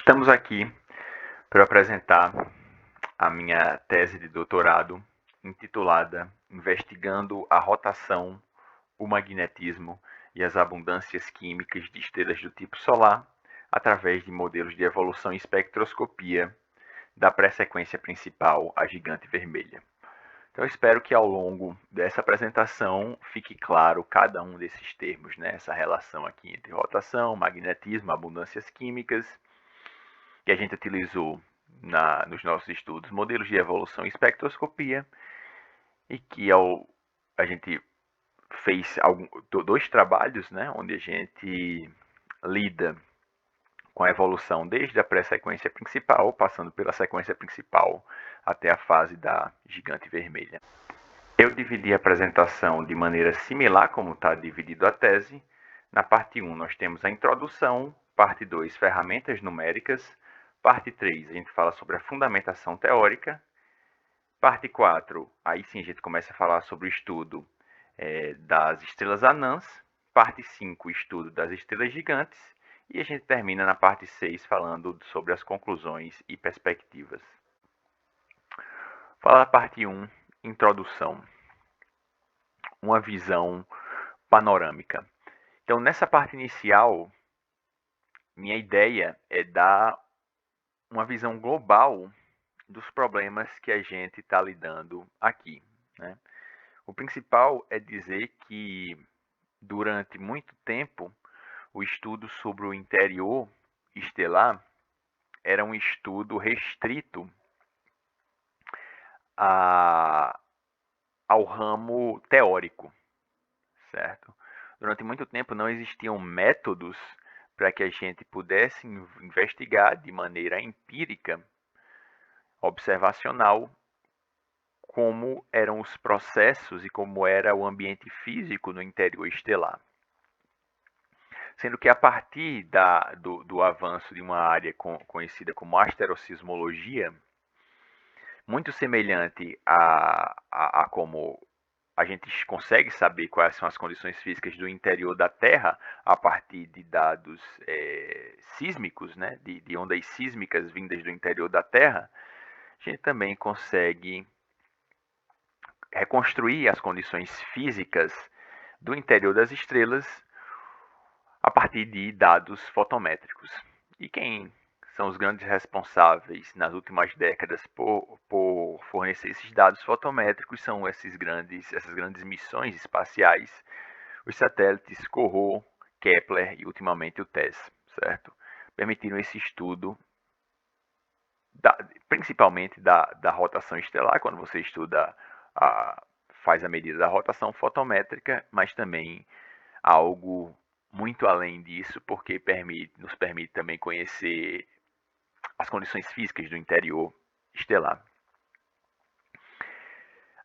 Estamos aqui para apresentar a minha tese de doutorado, intitulada Investigando a Rotação, o Magnetismo e as Abundâncias Químicas de Estrelas do Tipo Solar, através de modelos de evolução e espectroscopia da pré-sequência principal, a Gigante Vermelha. Então, eu espero que ao longo dessa apresentação fique claro cada um desses termos, né? Essa relação aqui entre rotação, magnetismo, abundâncias químicas, que a gente utilizou nos nossos estudos, modelos de evolução e espectroscopia, e que a gente fez dois trabalhos, né, onde a gente lida com a evolução desde a pré-sequência principal, passando pela sequência principal até a fase da Gigante Vermelha. Eu dividi a apresentação de maneira similar como está dividido a tese. Na parte 1 nós temos a introdução, parte 2 ferramentas numéricas, parte 3 a gente fala sobre a fundamentação teórica, parte 4 aí sim a gente começa a falar sobre o estudo das estrelas anãs, parte 5 o estudo das estrelas gigantes, e a gente termina na parte 6 falando sobre as conclusões e perspectivas. Fala da parte 1, introdução. Uma visão panorâmica. Então, nessa parte inicial, minha ideia é dar uma visão global dos problemas que a gente está lidando aqui, né? O principal é dizer que, durante muito tempo, o estudo sobre o interior estelar era um estudo restrito ao ramo teórico, certo? Durante muito tempo não existiam métodos para que a gente pudesse investigar de maneira empírica, observacional, como eram os processos e como era o ambiente físico no interior estelar. Sendo que a partir do avanço de uma área conhecida como asterosismologia, muito semelhante a como a gente consegue saber quais são as condições físicas do interior da Terra a partir de dados sísmicos, né, de ondas sísmicas vindas do interior da Terra, a gente também consegue reconstruir as condições físicas do interior das estrelas a partir de dados fotométricos. E quem são os grandes responsáveis nas últimas décadas por fornecer esses dados fotométricos são essas grandes missões espaciais, os satélites Corot, Kepler e ultimamente o TESS, certo? Permitiram esse estudo, principalmente da rotação estelar, quando você estuda, faz a medida da rotação fotométrica, mas também algo muito além disso, porque nos permite também conhecer as condições físicas do interior estelar.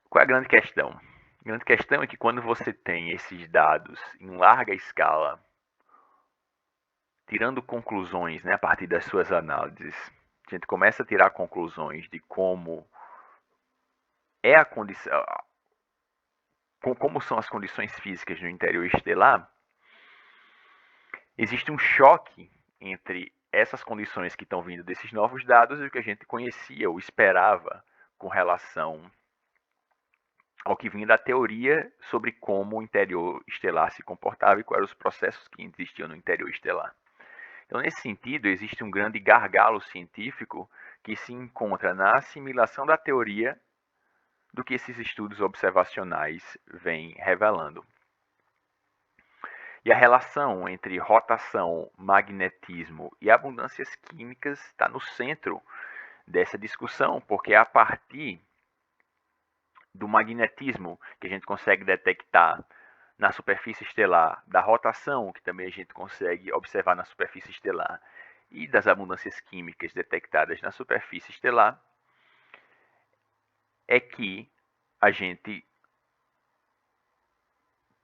Qual é a grande questão? A grande questão é que quando você tem esses dados em larga escala, tirando conclusões, né, a partir das suas análises, a gente começa a tirar conclusões de como é a condição, como são as condições físicas no interior estelar. Existe um choque entre essas condições que estão vindo desses novos dados e o que a gente conhecia ou esperava com relação ao que vinha da teoria sobre como o interior estelar se comportava e quais eram os processos que existiam no interior estelar. Então, nesse sentido, existe um grande gargalo científico que se encontra na assimilação da teoria do que esses estudos observacionais vêm revelando. E a relação entre rotação, magnetismo e abundâncias químicas está no centro dessa discussão, porque é a partir do magnetismo que a gente consegue detectar na superfície estelar, da rotação que também a gente consegue observar na superfície estelar e das abundâncias químicas detectadas na superfície estelar, é que a gente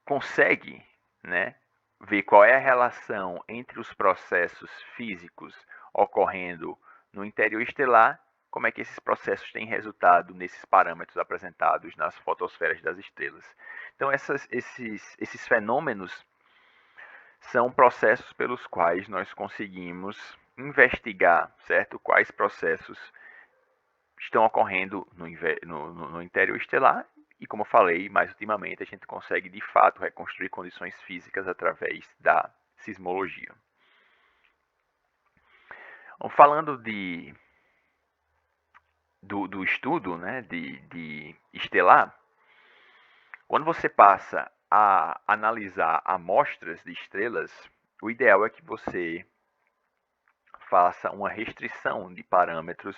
consegue, né, ver qual é a relação entre os processos físicos ocorrendo no interior estelar, como é que esses processos têm resultado nesses parâmetros apresentados nas fotosferas das estrelas. Então, esses fenômenos são processos pelos quais nós conseguimos investigar, certo, quais processos estão ocorrendo no interior estelar e, como eu falei mais ultimamente, a gente consegue de fato reconstruir condições físicas através da sismologia. Bom, falando do estudo, né, de estelar, quando você passa a analisar amostras de estrelas, o ideal é que você faça uma restrição de parâmetros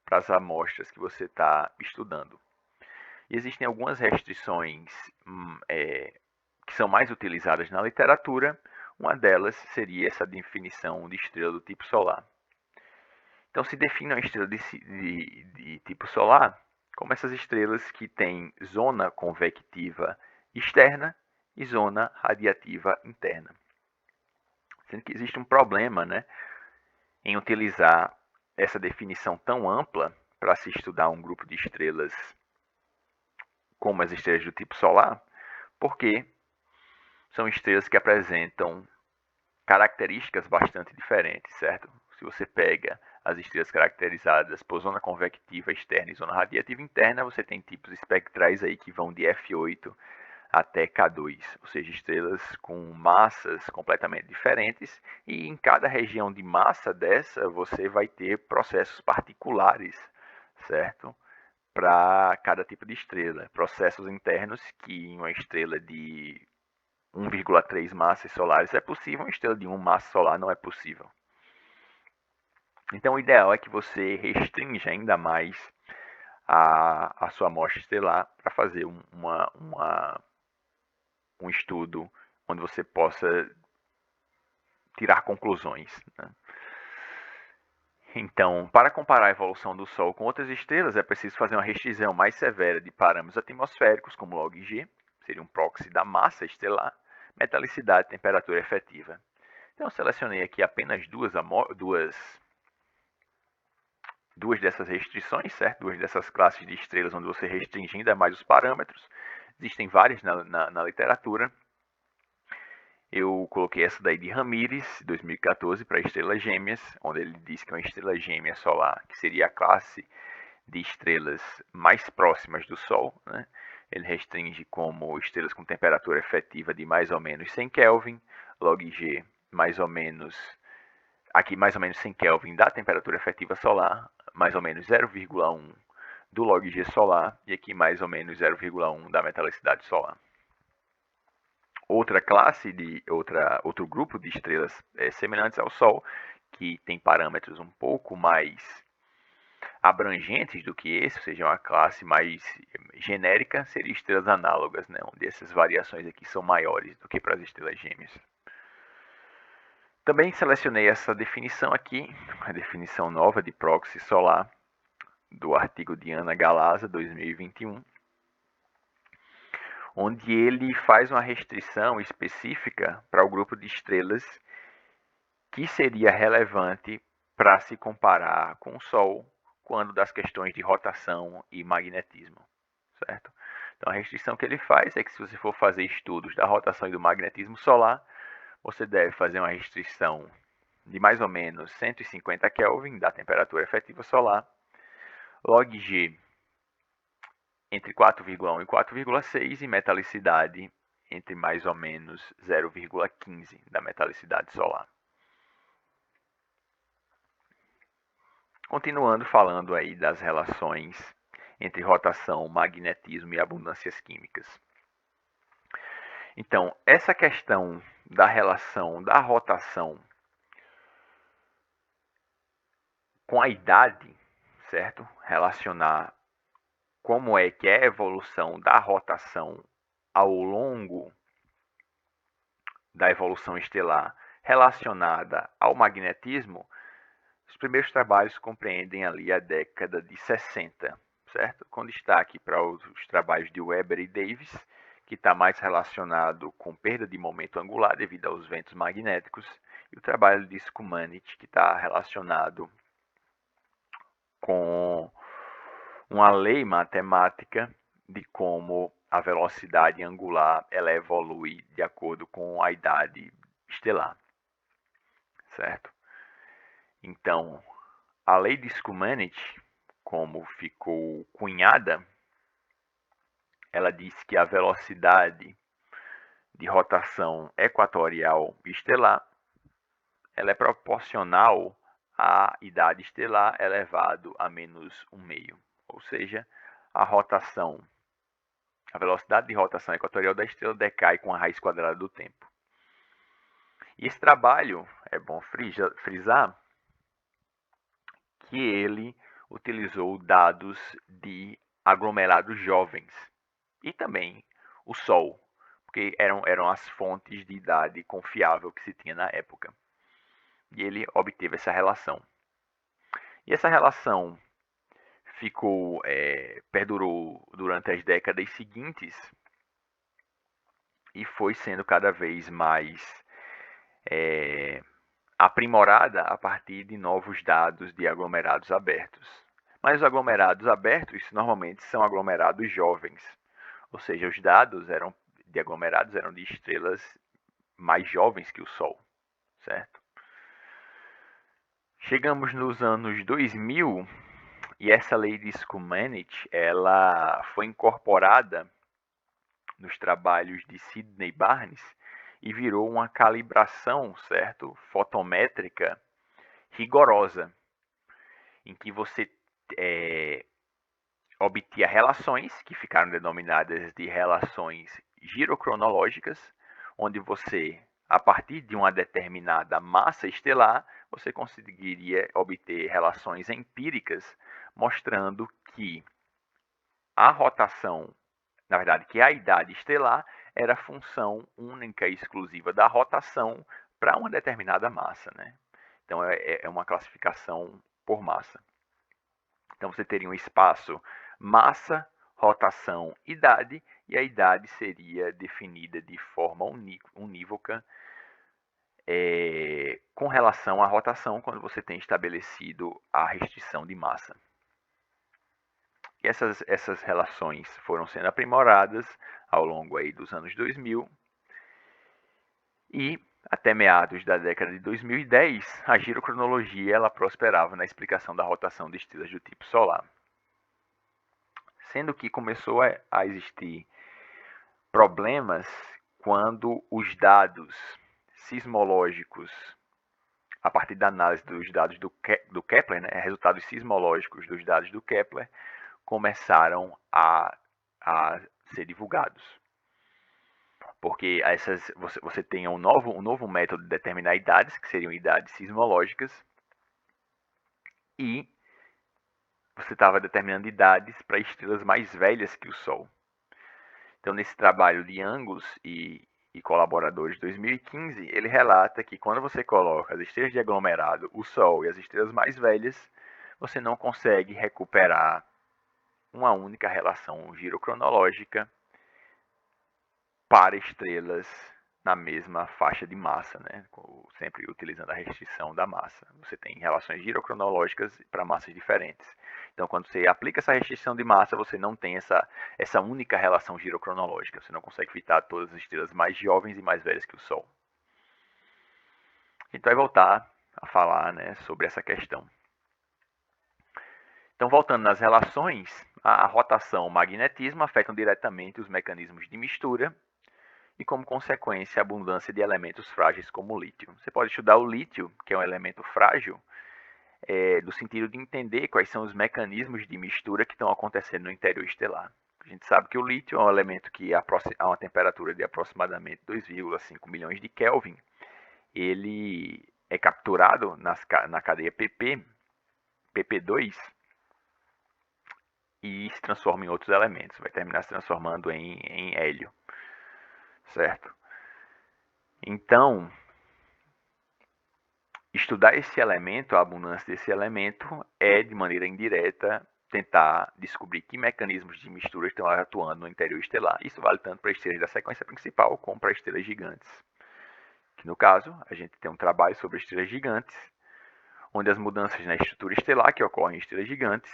para as amostras que você está estudando. E existem algumas restrições que são mais utilizadas na literatura. Uma delas seria essa definição de estrela do tipo solar. Então, se define uma estrela de tipo solar como essas estrelas que têm zona convectiva externa e zona radiativa interna. Sendo que existe um problema, né, em utilizar essa definição tão ampla para se estudar um grupo de estrelas como as estrelas do tipo solar, porque são estrelas que apresentam características bastante diferentes, certo? Se você pega as estrelas caracterizadas por zona convectiva externa e zona radiativa interna, você tem tipos espectrais aí que vão de F8 até K2, ou seja, estrelas com massas completamente diferentes, e em cada região de massa dessa você vai ter processos particulares, certo? Para cada tipo de estrela. Processos internos que em uma estrela de 1,3 massas solares é possível, uma estrela de 1 massa solar não é possível. Então o ideal é que você restrinja ainda mais a sua amostra estelar para fazer um estudo onde você possa tirar conclusões, né? Então, para comparar a evolução do Sol com outras estrelas, é preciso fazer uma restrição mais severa de parâmetros atmosféricos, como log G, seria um proxy da massa estelar, metalicidade e temperatura efetiva. Então, eu selecionei aqui apenas duas dessas restrições, certo? Duas dessas classes de estrelas onde você restringe ainda mais os parâmetros. Existem várias na literatura. Eu coloquei essa daí de Ramírez, 2014, para estrelas gêmeas, onde ele diz que é uma estrela gêmea solar, que seria a classe de estrelas mais próximas do Sol, né? Ele restringe como estrelas com temperatura efetiva de mais ou menos 100 Kelvin, log G mais ou menos, aqui mais ou menos 100 Kelvin da temperatura efetiva solar, mais ou menos 0,1 do log G solar, e aqui mais ou menos 0,1 da metalicidade solar. Outra classe outro grupo de estrelas semelhantes ao Sol, que tem parâmetros um pouco mais abrangentes do que esse, ou seja, uma classe mais genérica, seria estrelas análogas, né, onde essas variações aqui são maiores do que para as estrelas gêmeas. Também selecionei essa definição aqui, a definição nova de proxy solar, do artigo de Ana Galaza, 2021, onde ele faz uma restrição específica para o grupo de estrelas que seria relevante para se comparar com o Sol quando das questões de rotação e magnetismo, certo? Então a restrição que ele faz é que se você for fazer estudos da rotação e do magnetismo solar, você deve fazer uma restrição de mais ou menos 150 Kelvin da temperatura efetiva solar, log G entre 4,1 e 4,6 e metalicidade entre mais ou menos 0,15 da metalicidade solar. Continuando falando aí das relações entre rotação, magnetismo e abundâncias químicas. Então, essa questão da relação da rotação com a idade, certo? Relacionar como é que é a evolução da rotação ao longo da evolução estelar relacionada ao magnetismo, os primeiros trabalhos compreendem ali a década de 60, certo? Com destaque para os trabalhos de Weber e Davis, que está mais relacionado com perda de momento angular devido aos ventos magnéticos, e o trabalho de Skumanit, que está relacionado com uma lei matemática de como a velocidade angular ela evolui de acordo com a idade estelar, certo? Então, a lei de Szymanowski, como ficou cunhada, ela diz que a velocidade de rotação equatorial estelar ela é proporcional à idade estelar elevado a menos 1/2. Ou seja, a velocidade de rotação equatorial da estrela decai com a raiz quadrada do tempo. E esse trabalho, é bom frisar, que ele utilizou dados de aglomerados jovens e também o Sol, porque eram as fontes de idade confiável que se tinha na época. E ele obteve essa relação. E essa relação perdurou durante as décadas seguintes e foi sendo cada vez mais aprimorada a partir de novos dados de aglomerados abertos. Mas os aglomerados abertos normalmente são aglomerados jovens, ou seja, os dados de aglomerados eram de estrelas mais jovens que o Sol, certo? Chegamos nos anos 2000 e essa lei de Szymanowski ela foi incorporada nos trabalhos de Sidney Barnes e virou uma calibração, certo, fotométrica rigorosa, em que você obtinha relações que ficaram denominadas de relações girocronológicas, onde você, a partir de uma determinada massa estelar, você conseguiria obter relações empíricas mostrando que a rotação, na verdade, que a idade estelar era função única e exclusiva da rotação para uma determinada massa, né? Então é uma classificação por massa. Então você teria um espaço massa, rotação, idade, e a idade seria definida de forma unívoca com relação à rotação quando você tem estabelecido a restrição de massa. E essas relações foram sendo aprimoradas ao longo aí dos anos 2000 e até meados da década de 2010, a girocronologia ela prosperava na explicação da rotação de estrelas do tipo solar. Sendo que começou a existir problemas quando os dados sismológicos, a partir da análise dos dados do Kepler, né, resultados sismológicos dos dados do Kepler, começaram a ser divulgados. Porque você tem um novo método de determinar idades, que seriam idades sismológicas, e você estava determinando idades para estrelas mais velhas que o Sol. Então, nesse trabalho de Angus e colaboradores de 2015, ele relata que quando você coloca as estrelas de aglomerado, o Sol e as estrelas mais velhas, você não consegue recuperar uma única relação girocronológica para estrelas na mesma faixa de massa, né? Sempre utilizando a restrição da massa. Você tem relações girocronológicas para massas diferentes. Então, quando você aplica essa restrição de massa, você não tem essa única relação girocronológica. Você não consegue fitar todas as estrelas mais jovens e mais velhas que o Sol. A gente vai voltar a falar, né, sobre essa questão. Então, voltando nas relações, a rotação e o magnetismo afetam diretamente os mecanismos de mistura e, como consequência, a abundância de elementos frágeis como o lítio. Você pode estudar o lítio, que é um elemento frágil, no sentido de entender quais são os mecanismos de mistura que estão acontecendo no interior estelar. A gente sabe que o lítio é um elemento que a uma temperatura de aproximadamente 2,5 milhões de Kelvin, ele é capturado na cadeia PP2, e se transforma em outros elementos. Vai terminar se transformando em hélio. Certo? Então, estudar esse elemento, a abundância desse elemento, é de maneira indireta tentar descobrir que mecanismos de mistura estão atuando no interior estelar. Isso vale tanto para estrelas da sequência principal como para estrelas gigantes. Que no caso, a gente tem um trabalho sobre estrelas gigantes, onde as mudanças na estrutura estelar que ocorrem em estrelas gigantes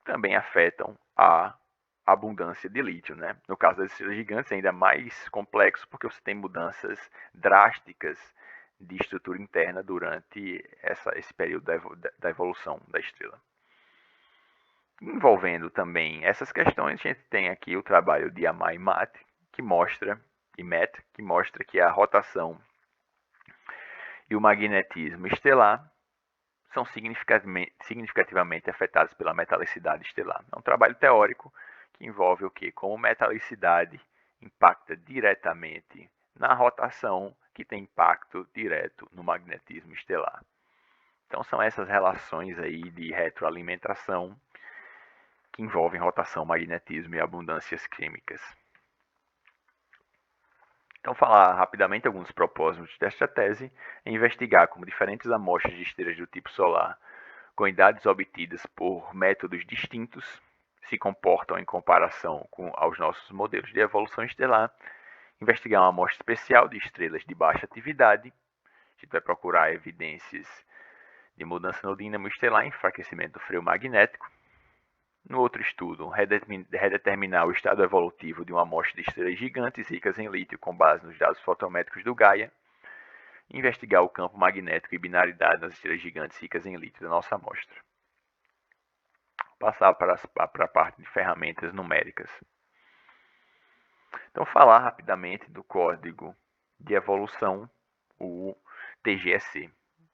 também afetam a abundância de lítio, né? No caso das estrelas gigantes é ainda mais complexo porque você tem mudanças drásticas de estrutura interna durante esse período da evolução da estrela. Envolvendo também essas questões, a gente tem aqui o trabalho de Amai e Matt, que mostra que a rotação e o magnetismo estelar são significativamente afetados pela metalicidade estelar. É um trabalho teórico que envolve o quê? Como metalicidade impacta diretamente na rotação, que tem impacto direto no magnetismo estelar. Então são essas relações aí de retroalimentação que envolvem rotação, magnetismo e abundâncias químicas. Então, falar rapidamente alguns propósitos desta tese é investigar como diferentes amostras de estrelas do tipo solar, com idades obtidas por métodos distintos, se comportam em comparação aos nossos modelos de evolução estelar, investigar uma amostra especial de estrelas de baixa atividade, a gente vai procurar evidências de mudança no dínamo estelar, enfraquecimento do freio magnético. No outro estudo, redeterminar o estado evolutivo de uma amostra de estrelas gigantes ricas em lítio com base nos dados fotométricos do Gaia. Investigar o campo magnético e binaridade nas estrelas gigantes ricas em lítio da nossa amostra. Passar para a parte de ferramentas numéricas. Então, falar rapidamente do código de evolução, o TGEC,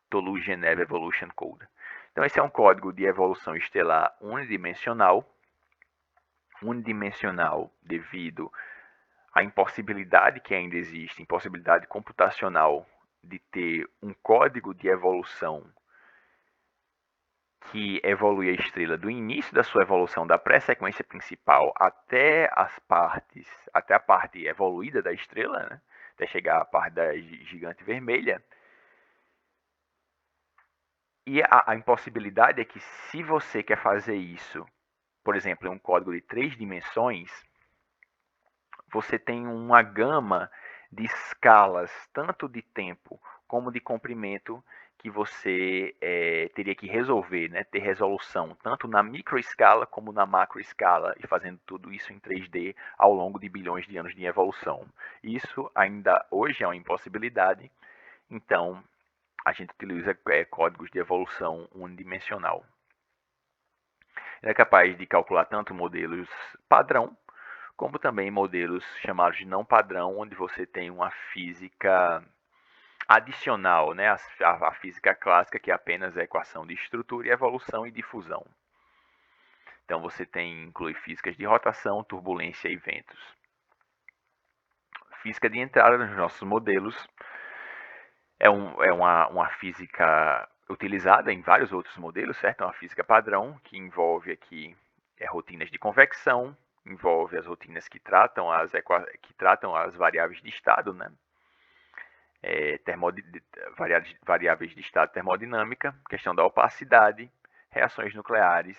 Toulouse Geneve Evolution Code. Então, esse é um código de evolução estelar unidimensional devido à impossibilidade que ainda existe, impossibilidade computacional de ter um código de evolução que evolui a estrela do início da sua evolução da pré-sequência principal até a parte evoluída da estrela, né? Até chegar à parte da gigante vermelha. E a impossibilidade é que se você quer fazer isso, por exemplo, em um código de 3 dimensões, você tem uma gama de escalas, tanto de tempo como de comprimento, que você teria que resolver, né? Ter resolução, tanto na microescala como na macroescala, e fazendo tudo isso em 3D ao longo de bilhões de anos de evolução. Isso ainda hoje é uma impossibilidade, então a gente utiliza códigos de evolução unidimensional. Ele é capaz de calcular tanto modelos padrão, como também modelos chamados de não padrão, onde você tem uma física adicional, né? A física clássica, que é apenas a equação de estrutura e evolução e difusão. Então você inclui físicas de rotação, turbulência e ventos. Física de entrada nos nossos modelos é uma física utilizada em vários outros modelos, certo? É uma física padrão que envolve aqui rotinas de convecção, envolve as rotinas que tratam as variáveis de estado, né? Variáveis de estado termodinâmica, questão da opacidade, reações nucleares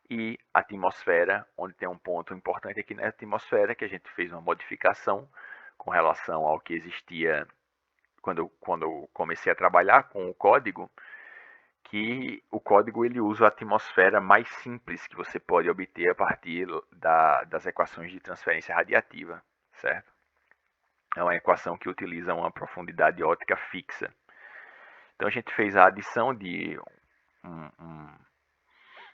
e atmosfera, onde tem um ponto importante aqui na atmosfera, que a gente fez uma modificação com relação ao que existia quando eu comecei a trabalhar com o código, que o código ele usa a atmosfera mais simples que você pode obter a partir das equações de transferência radiativa, certo? É uma equação que utiliza uma profundidade óptica fixa. Então a gente fez a adição de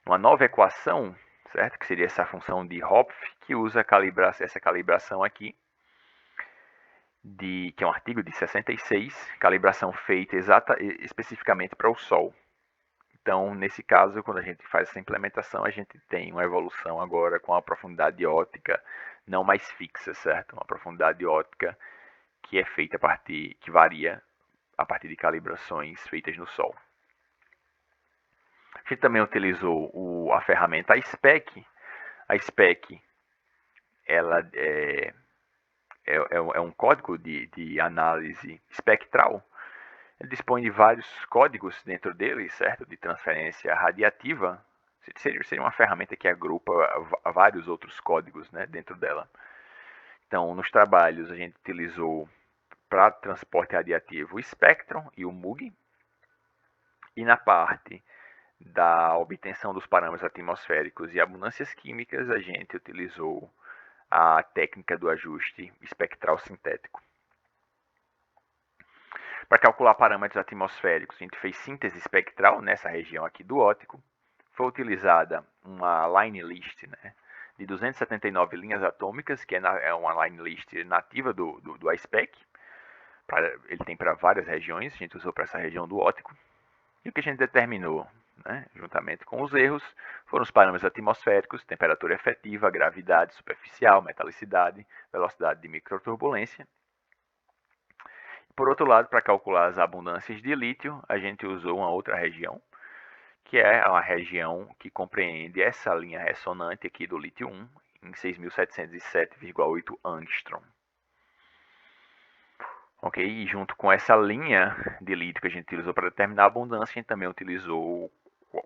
uma nova equação, certo? Que seria essa função de Hopf, que usa essa calibração aqui, que é um artigo de 66, calibração feita especificamente para o Sol. Então, nesse caso, quando a gente faz essa implementação, a gente tem uma evolução agora com a profundidade óptica não mais fixa, certo? Uma profundidade óptica que é feita que varia a partir de calibrações feitas no Sol. A gente também utilizou a ferramenta SPEC. A SPEC ela é um código de análise espectral. Ele dispõe de vários códigos dentro dele, certo? De transferência radiativa. Seria uma ferramenta que agrupa vários outros códigos, né, dentro dela. Então, nos trabalhos, a gente utilizou para transporte radiativo o Spectrum e o MUG. E na parte da obtenção dos parâmetros atmosféricos e abundâncias químicas, a gente utilizou a técnica do ajuste espectral sintético. Para calcular parâmetros atmosféricos, a gente fez síntese espectral nessa região aqui do óptico. Foi utilizada uma line list, né, de 279 linhas atômicas, que é uma line list nativa do iSpec. Ele tem para várias regiões, a gente usou para essa região do óptico. E o que a gente determinou, né, juntamente com os erros, foram os parâmetros atmosféricos, temperatura efetiva, gravidade superficial, metalicidade, velocidade de microturbulência. Por outro lado, para calcular as abundâncias de lítio, a gente usou uma outra região, que é uma região que compreende essa linha ressonante aqui do lítio 1, em 6.707,8 angstrom. Ok? E junto com essa linha de lítio que a gente utilizou para determinar a abundância, a gente também utilizou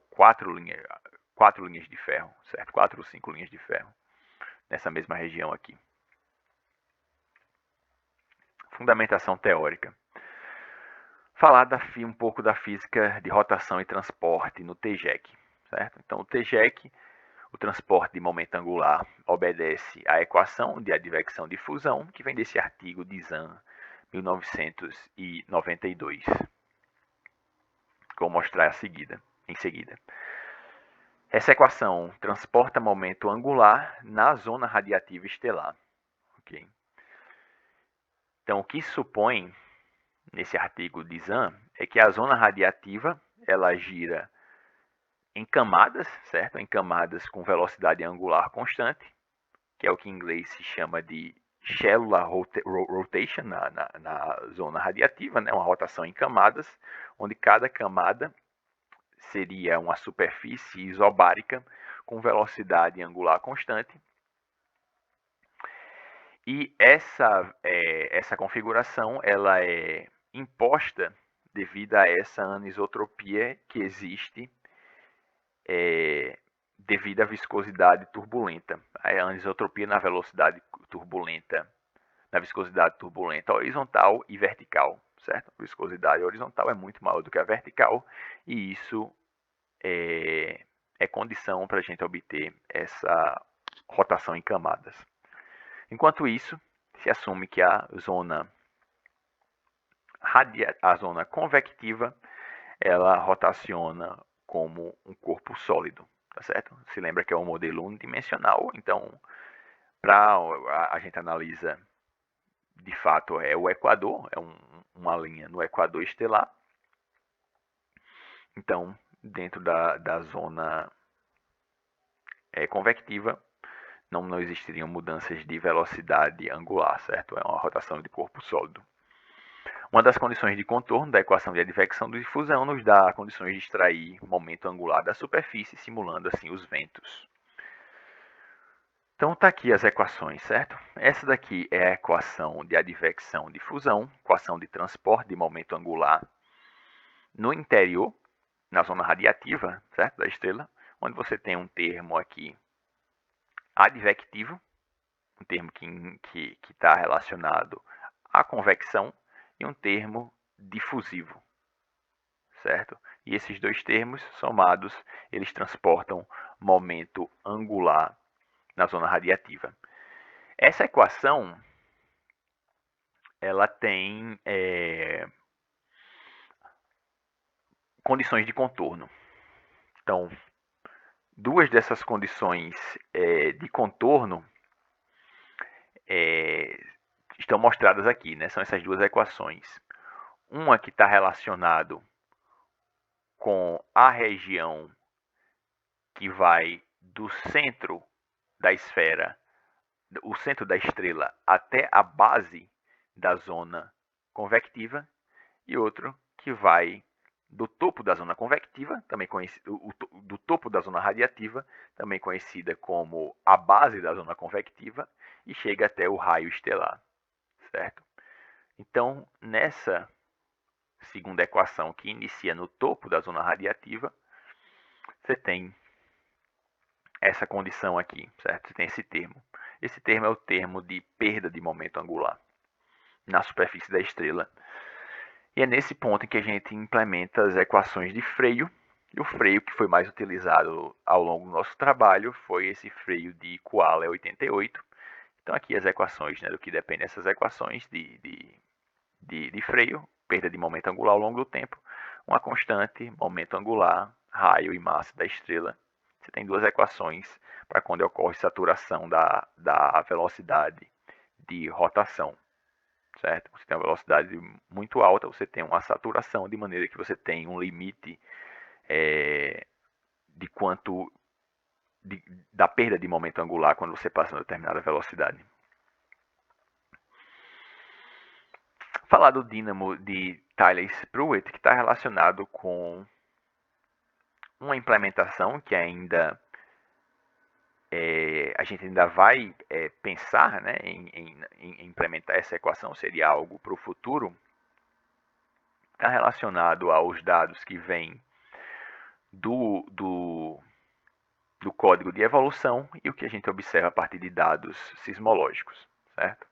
quatro linhas de ferro, certo? 4 ou 5 linhas de ferro nessa mesma região aqui. Fundamentação teórica. Falar um pouco da física de rotação e transporte no TGEC, certo? Então, o TGEC, o transporte de momento angular, obedece à equação de advecção de fusão, que vem desse artigo de Zahn, 1992. Vou mostrar em seguida. Essa equação transporta momento angular na zona radiativa estelar. Okay? Então, o que supõe nesse artigo de Zahn é que a zona radiativa ela gira em camadas, certo? Em camadas com velocidade angular constante, que é o que em inglês se chama de cellular rotation na zona radiativa, né? Uma rotação em camadas, onde cada camada seria uma superfície isobárica com velocidade angular constante. E essa configuração ela é imposta devido a essa anisotropia que existe devido à viscosidade turbulenta. A anisotropia na velocidade turbulenta, na viscosidade turbulenta horizontal e vertical, certo? A viscosidade horizontal é muito maior do que a vertical e isso é condição para a gente obter essa rotação em camadas. Enquanto isso, se assume que a zona convectiva ela rotaciona como um corpo sólido, tá certo? Se lembra que é um modelo unidimensional, então a gente analisa de fato é o equador, é uma linha no equador estelar. Então, dentro da zona convectiva, não existiriam mudanças de velocidade angular, certo? É uma rotação de corpo sólido. Uma das condições de contorno da equação de advecção de difusão nos dá condições de extrair o momento angular da superfície, simulando assim os ventos. Então está aqui as equações, certo? Essa daqui é a equação de advecção de difusão, equação de transporte de momento angular no interior, na zona radiativa, certo? Da estrela, onde você tem um termo aqui advectivo, um termo que está relacionado à convecção, e um termo difusivo, certo? E esses dois termos somados, eles transportam momento angular na zona radiativa. Essa equação, ela tem condições de contorno. Então, duas dessas condições de contorno estão mostradas aqui, né? São essas duas equações. Uma que está relacionado com a região que vai do centro da esfera, o centro da estrela, até a base da zona convectiva, e outro que vai do topo da zona convectiva, também do topo da zona radiativa, também conhecida como a base da zona convectiva, e chega até o raio estelar, certo? Então, nessa segunda equação que inicia no topo da zona radiativa, você tem essa condição aqui, certo? Você tem esse termo. Esse termo é o termo de perda de momento angular na superfície da estrela. E é nesse ponto em que a gente implementa as equações de freio. E o freio que foi mais utilizado ao longo do nosso trabalho foi esse freio de Koala 88. Então aqui as equações, né, do que depende dessas equações de freio. perda de momento angular ao longo do tempo, uma constante, momento angular, raio e massa da estrela. Você tem duas equações para quando ocorre saturação da velocidade de rotação, certo? Você tem uma velocidade muito alta, você tem uma saturação, de maneira que você tem um limite de quanto da perda de momento angular quando você passa uma determinada velocidade. Falar do dínamo de Tyler-Pruitt, que está relacionado com uma implementação que ainda a gente ainda vai pensar, né, em implementar essa equação, seria algo para o futuro. Está relacionado aos dados que vêm do código de evolução e o que a gente observa a partir de dados sismológicos, certo?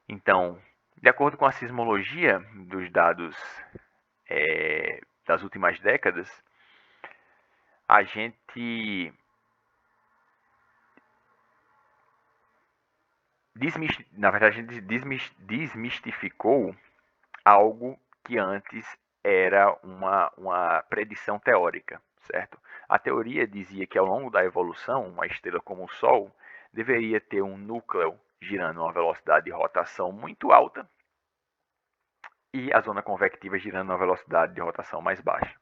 Então, de acordo com a sismologia dos dados das últimas décadas, a gente desmistificou algo que antes era uma predição teórica, certo? A teoria dizia que ao longo da evolução, uma estrela como o Sol deveria ter um núcleo girando a uma velocidade de rotação muito alta e a zona convectiva girando a uma velocidade de rotação mais baixa.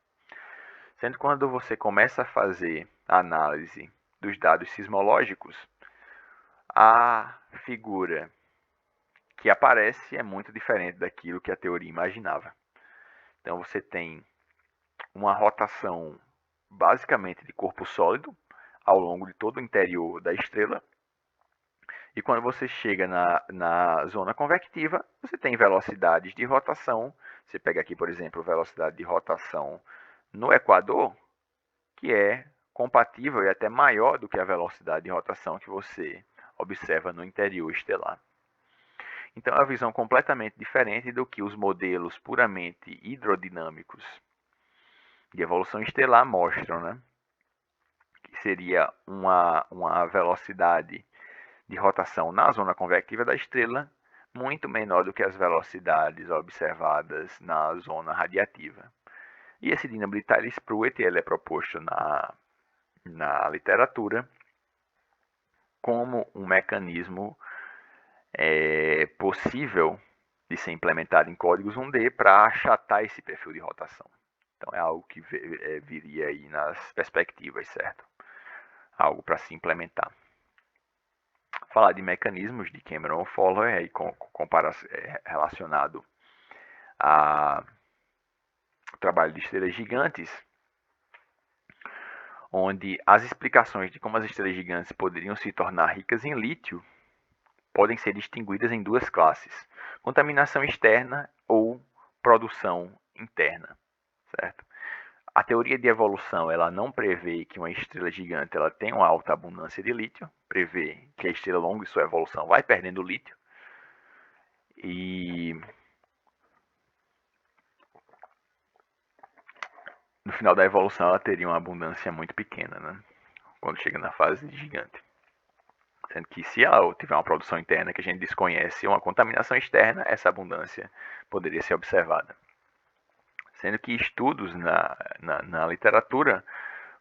Sendo que quando você começa a fazer a análise dos dados sismológicos, a figura que aparece é muito diferente daquilo que a teoria imaginava. Então você tem uma rotação basicamente de corpo sólido ao longo de todo o interior da estrela. E quando você chega na zona convectiva, você tem velocidades de rotação. Você pega aqui, por exemplo, velocidade de rotação no Equador, que é compatível e até maior do que a velocidade de rotação que você observa no interior estelar. Então é uma visão completamente diferente do que os modelos puramente hidrodinâmicos de evolução estelar mostram, né? Que seria uma velocidade de rotação na zona convectiva da estrela muito menor do que as velocidades observadas na zona radiativa. E esse dínamo de Tyler-Pruitt ele é proposto na literatura como um mecanismo possível de ser implementado em códigos 1D para achatar esse perfil de rotação. Então é algo que viria aí nas perspectivas, certo? Algo para se implementar. Falar de mecanismos de Cameron-Follower aí relacionado ao trabalho de estrelas gigantes, onde as explicações de como as estrelas gigantes poderiam se tornar ricas em lítio podem ser distinguidas em duas classes: contaminação externa ou produção interna, certo? A teoria de evolução ela não prevê que uma estrela gigante ela tenha uma alta abundância de lítio, prevê que a estrela ao longo de sua evolução vai perdendo lítio e no final da evolução ela teria uma abundância muito pequena, né? Quando chega na fase de gigante. Sendo que se ela tiver uma produção interna que a gente desconhece, uma contaminação externa, essa abundância poderia ser observada. Sendo que estudos na literatura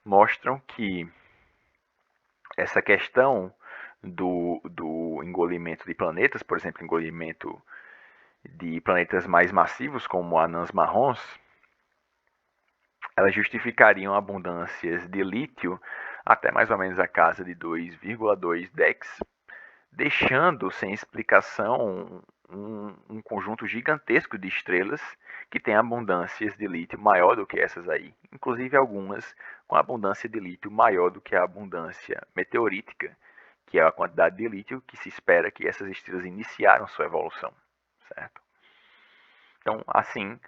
mostram que essa questão do engolimento de planetas, por exemplo, engolimento de planetas mais massivos, como anãs marrons, elas justificariam abundâncias de lítio até mais ou menos a casa de 2,2 Dex, deixando sem explicação um conjunto gigantesco de estrelas que tem abundâncias de lítio maior do que essas aí, inclusive algumas com abundância de lítio maior do que a abundância meteorítica, que é a quantidade de lítio que se espera que essas estrelas iniciaram sua evolução, certo? Então, assim,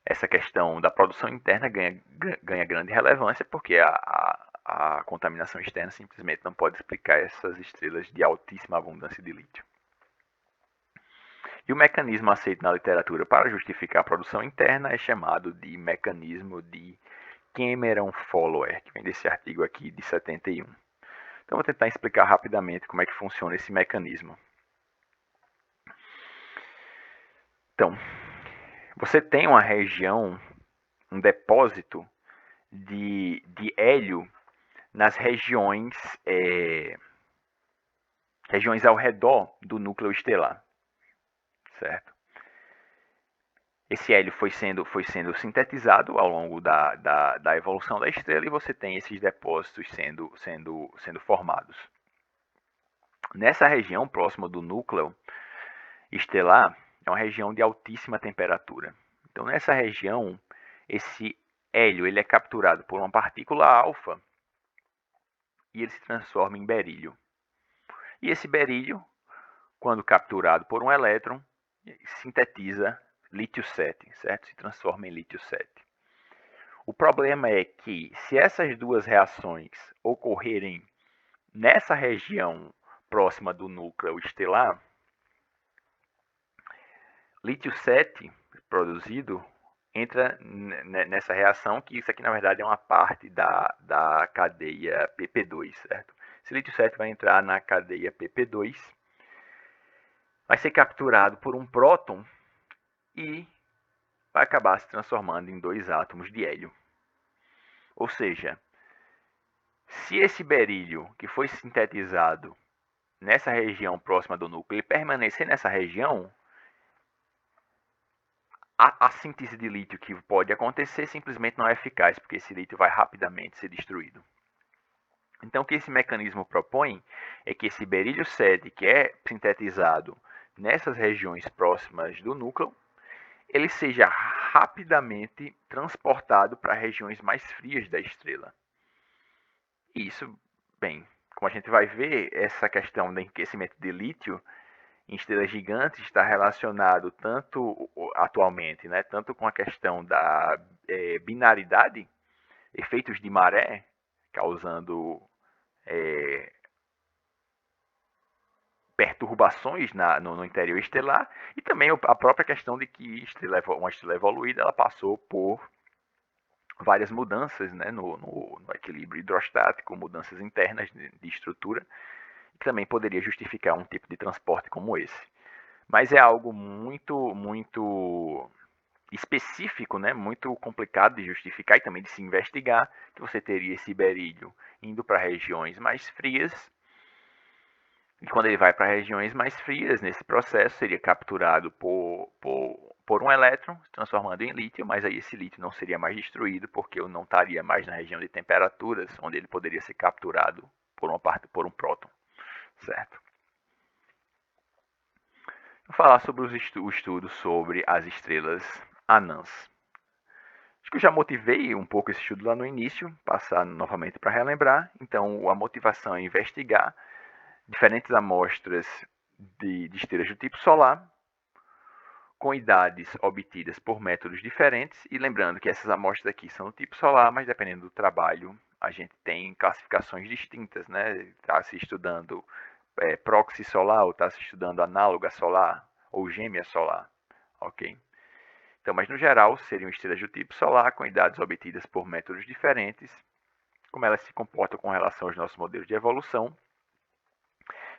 essa questão da produção interna ganha grande relevância, porque a contaminação externa simplesmente não pode explicar essas estrelas de altíssima abundância de lítio. E o mecanismo aceito na literatura para justificar a produção interna é chamado de mecanismo de Cameron-Follower, que vem desse artigo aqui de 71. Então vou tentar explicar rapidamente como é que funciona esse mecanismo. Então, você tem uma região, um depósito de hélio nas regiões ao redor do núcleo estelar, certo? Esse hélio foi sendo sintetizado ao longo da evolução da estrela e você tem esses depósitos sendo formados. Nessa região próxima do núcleo estelar, é uma região de altíssima temperatura. Então, nessa região, esse hélio ele é capturado por uma partícula alfa e ele se transforma em berílio. E esse berílio, quando capturado por um elétron, sintetiza lítio-7, certo? Se transforma em lítio-7. O problema é que, se essas duas reações ocorrerem nessa região próxima do núcleo estelar, lítio-7 produzido entra nessa reação, que isso aqui na verdade é uma parte da cadeia pp2, certo? Esse lítio-7 vai entrar na cadeia pp2, vai ser capturado por um próton e vai acabar se transformando em 2 átomos de hélio. Ou seja, se esse berílio que foi sintetizado nessa região próxima do núcleo ele permanecer nessa região, a síntese de lítio que pode acontecer simplesmente não é eficaz, porque esse lítio vai rapidamente ser destruído. Então, o que esse mecanismo propõe é que esse berílio 7, que é sintetizado nessas regiões próximas do núcleo, ele seja rapidamente transportado para regiões mais frias da estrela. E isso, bem, como a gente vai ver, essa questão do enriquecimento de lítio em estrelas gigantes está relacionado tanto atualmente, né, tanto com a questão da binaridade, efeitos de maré, causando perturbações no interior estelar, e também a própria questão de que uma estrela evoluída ela passou por várias mudanças, né, no equilíbrio hidrostático, mudanças internas de estrutura, que também poderia justificar um tipo de transporte como esse. Mas é algo muito específico, né, muito complicado de justificar e também de se investigar, que você teria esse berílio indo para regiões mais frias, e quando ele vai para regiões mais frias, nesse processo seria capturado por um elétron, se transformando em lítio, mas aí esse lítio não seria mais destruído, porque eu não estaria mais na região de temperaturas, onde ele poderia ser capturado por um próton, certo? Vou falar sobre o estudo sobre as estrelas anãs. Acho que eu já motivei um pouco esse estudo lá no início, passar novamente para relembrar. Então, a motivação é investigar diferentes amostras de estrelas do tipo solar, com idades obtidas por métodos diferentes, e lembrando que essas amostras aqui são do tipo solar, mas dependendo do trabalho, a gente tem classificações distintas, né? Está se estudando proxy solar, ou está se estudando análoga solar, ou gêmea solar, ok? Então, mas no geral, seriam estrelas do tipo solar, com idades obtidas por métodos diferentes, como elas se comportam com relação aos nossos modelos de evolução.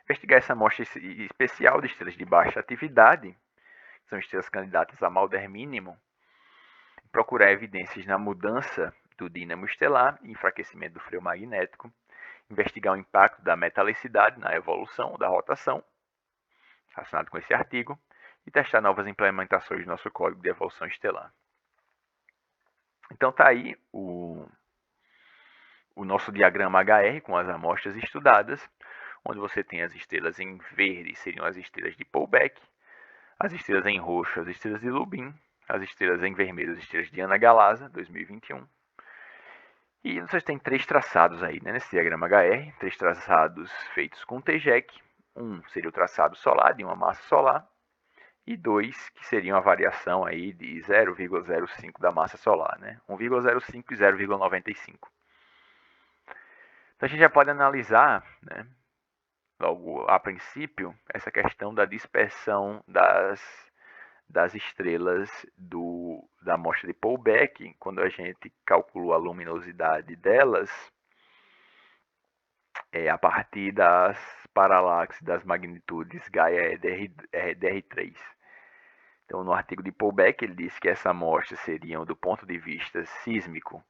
Investigar essa amostra especial de estrelas de baixa atividade, que são estrelas candidatas a Maunder mínimo, procurar evidências na mudança do dínamo estelar e enfraquecimento do freio magnético, investigar o impacto da metalicidade na evolução da rotação, relacionado com esse artigo, e testar novas implementações do nosso código de evolução estelar. Então está aí o nosso diagrama HR com as amostras estudadas, onde você tem as estrelas em verde, seriam as estrelas de Poulbeck, as estrelas em roxo, as estrelas de Lubin, as estrelas em vermelho, as estrelas de Ana Galasa, 2021. E vocês têm 3 traçados aí, né, nesse diagrama HR, 3 traçados feitos com TGEC. Um seria o traçado solar, de uma massa solar, e 2 que seriam a variação aí de 0,05 da massa solar, né, 1,05 e 0,95. Então a gente já pode analisar, né, logo a princípio, essa questão da dispersão das estrelas da amostra de Poulbeck, quando a gente calculou a luminosidade delas, a partir das paralaxes das magnitudes Gaia DR3. Então, no artigo de Pullback, ele disse que essa amostra seriam, do ponto de vista sísmico,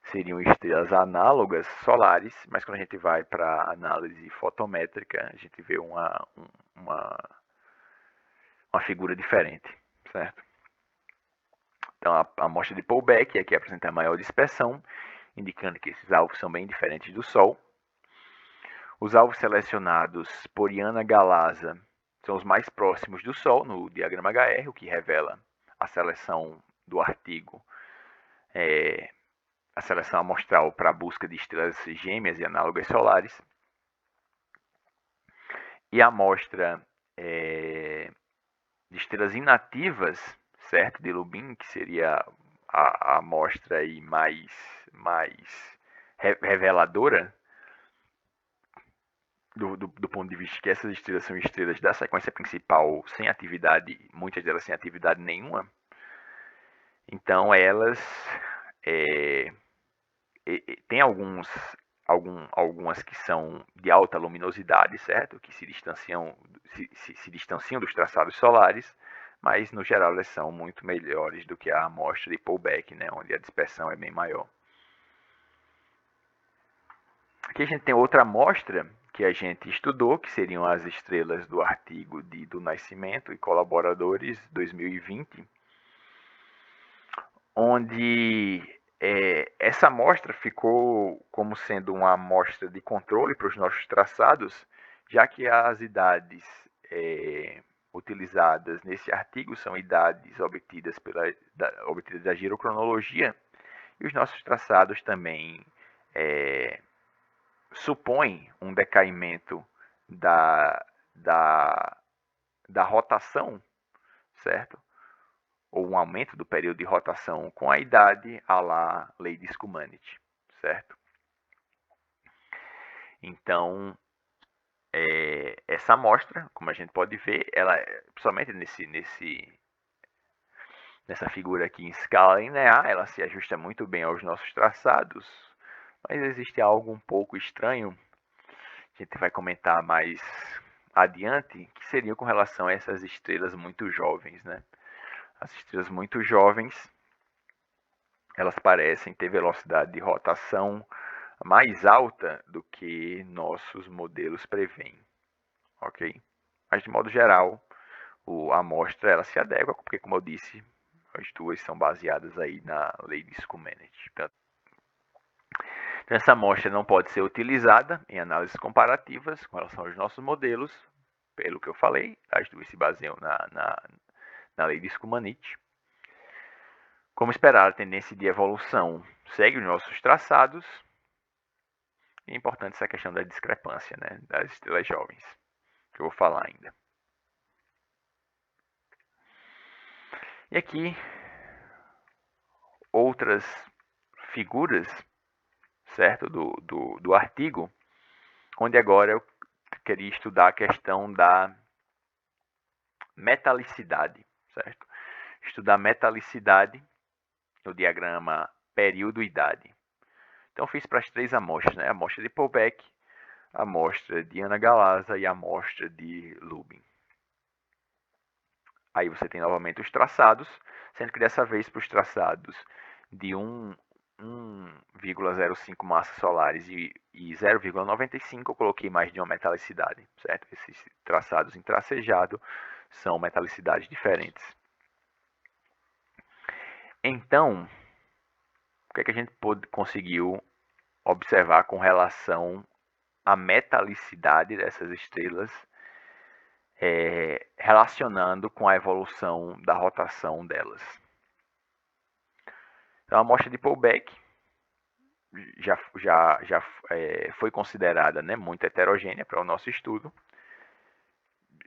seriam estrelas análogas solares, mas quando a gente vai para a análise fotométrica, a gente vê uma, uma figura diferente, certo? Então, a amostra de Pullback aqui apresenta maior dispersão, indicando que esses alvos são bem diferentes do Sol. Os alvos selecionados por Iana Galasa são os mais próximos do Sol no diagrama HR, o que revela a seleção do artigo, a seleção amostral para a busca de estrelas gêmeas e análogas solares. E a amostra de estrelas inativas, certo, de Lubin, que seria a amostra aí mais reveladora do ponto de vista que essas estrelas são estrelas da sequência principal sem atividade, muitas delas sem atividade nenhuma. Então elas tem algumas que são de alta luminosidade, certo? Que se distanciam dos traçados solares, mas no geral elas são muito melhores do que a amostra de Pullback, né? Onde a dispersão é bem maior. Aqui a gente tem outra amostra que a gente estudou, que seriam as estrelas do artigo do Nascimento e colaboradores 2020, onde essa amostra ficou como sendo uma amostra de controle para os nossos traçados, já que as idades utilizadas nesse artigo são idades obtidas da girocronologia, e os nossos traçados também supõem um decaimento da rotação, certo? Ou um aumento do período de rotação com a idade, à la lei de Schumann, certo? Então, essa amostra, como a gente pode ver, ela, principalmente nessa figura aqui em escala linear, ela se ajusta muito bem aos nossos traçados, mas existe algo um pouco estranho, a gente vai comentar mais adiante, que seria com relação a essas estrelas muito jovens, né? As estrelas muito jovens, elas parecem ter velocidade de rotação mais alta do que nossos modelos prevêem, ok? Mas de modo geral, a amostra ela se adequa, porque como eu disse, as duas são baseadas aí na lei de Schumann. Então, essa amostra não pode ser utilizada em análises comparativas com relação aos nossos modelos, pelo que eu falei, as duas se baseiam na lei de Schumann. Como esperar, a tendência de evolução segue os nossos traçados. E é importante essa questão da discrepância, né, das estrelas jovens, que eu vou falar ainda. E aqui, outras figuras, certo, do artigo, onde agora eu queria estudar a questão da metalicidade, certo? Estudar metalicidade no diagrama período-idade. Então, fiz para as três amostras, né? A amostra de Pullback, a amostra de Iana Galasa e a amostra de Lubin. Aí você tem novamente os traçados, sendo que dessa vez para os traçados de 1,05 massas solares e 0,95 eu coloquei mais de uma metalicidade, certo? Esses traçados em tracejado são metalicidades diferentes. Então, o que é que a gente conseguiu observar com relação à metalicidade dessas estrelas, relacionando com a evolução da rotação delas? Então, a amostra de Pullback já foi considerada, né, muito heterogênea para o nosso estudo,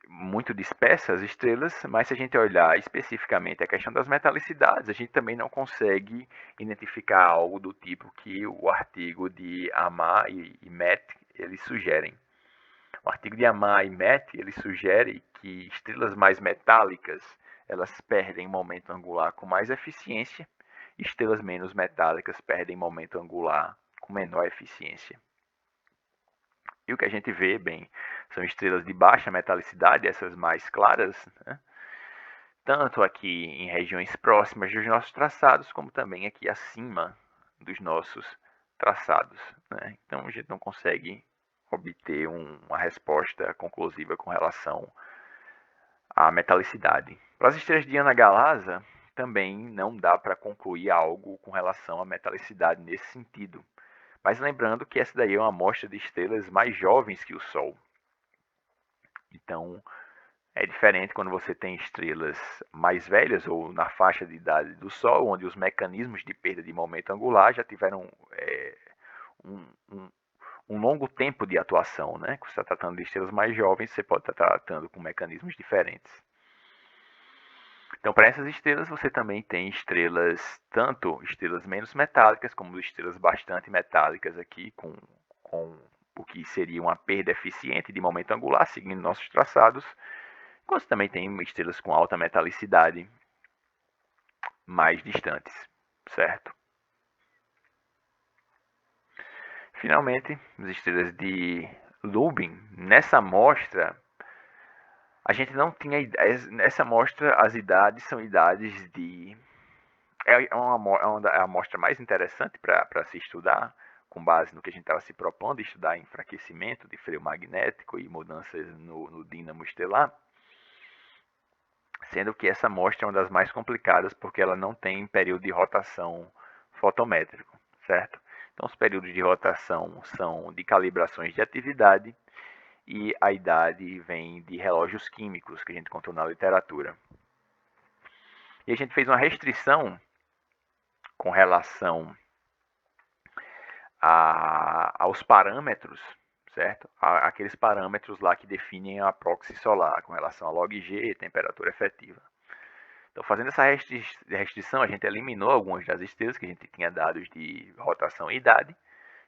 muito dispersas as estrelas, mas se a gente olhar especificamente a questão das metalicidades, a gente também não consegue identificar algo do tipo que o artigo de Amar e Met eles sugerem. O artigo de Amar e Met ele sugere que estrelas mais metálicas elas perdem momento angular com mais eficiência, e estrelas menos metálicas perdem momento angular com menor eficiência. E o que a gente vê, bem, são estrelas de baixa metalicidade, essas mais claras, né, tanto aqui em regiões próximas dos nossos traçados, como também aqui acima dos nossos traçados, né? Então a gente não consegue obter uma resposta conclusiva com relação à metalicidade. Para as estrelas de Ana-Galasa, também não dá para concluir algo com relação à metalicidade nesse sentido. Mas lembrando que essa daí é uma amostra de estrelas mais jovens que o Sol. Então, é diferente quando você tem estrelas mais velhas ou na faixa de idade do Sol, onde os mecanismos de perda de momento angular já tiveram um, um, um longo tempo de atuação, né? Quando você está tratando de estrelas mais jovens, você pode estar tratando com mecanismos diferentes. Então, para essas estrelas, você também tem estrelas, tanto estrelas menos metálicas, como estrelas bastante metálicas aqui, com o que seria uma perda eficiente de momento angular, seguindo nossos traçados, enquanto também tem estrelas com alta metalicidade mais distantes, certo? Finalmente, as estrelas de Lubin, nessa amostra, a gente não tinha. Nessa amostra, as idades são idades de. É a amostra mais interessante para se estudar, com base no que a gente estava se propondo, estudar enfraquecimento de freio magnético e mudanças no dínamo estelar. Sendo que essa amostra é uma das mais complicadas porque ela não tem período de rotação fotométrico, certo? Então, os períodos de rotação são de calibrações de atividade e a idade vem de relógios químicos que a gente encontrou na literatura. E a gente fez uma restrição com relação aos parâmetros, certo? Aqueles parâmetros lá que definem a proxy solar, com relação a log G, temperatura efetiva. Então, fazendo essa restrição, a gente eliminou algumas das estrelas que a gente tinha dados de rotação e idade,